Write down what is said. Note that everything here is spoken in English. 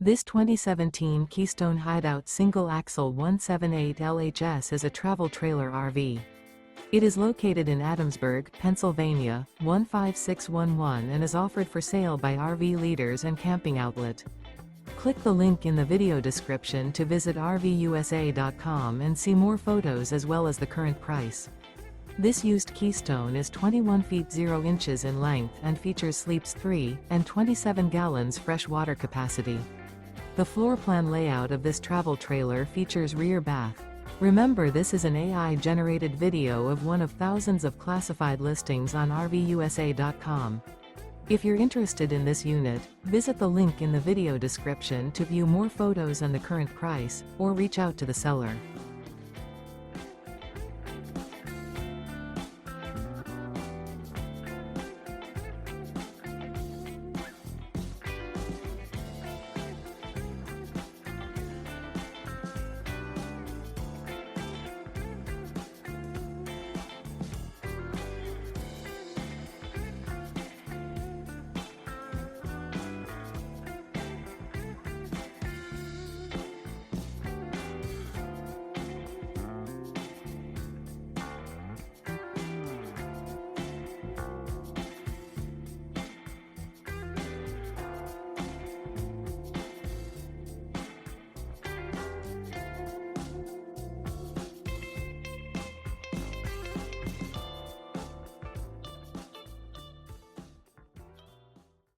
This 2017 Keystone Hideout Single Axle 178 LHS is a travel trailer RV. It is located in Adamsburg, Pennsylvania, 15611 and is offered for sale by RV Leaders and Camping Outlet. Click the link in the video description to visit RVUSA.com and see more photos as well as the current price. This used Keystone is 21 feet 0 inches in length and features sleeps 3 and 27 gallons fresh water capacity. The floor plan layout of this travel trailer features rear bath. Remember, this is an AI-generated video of one of thousands of classified listings on RVUSA.com. If you're interested in this unit, visit the link in the video description to view more photos and the current price, or reach out to the seller.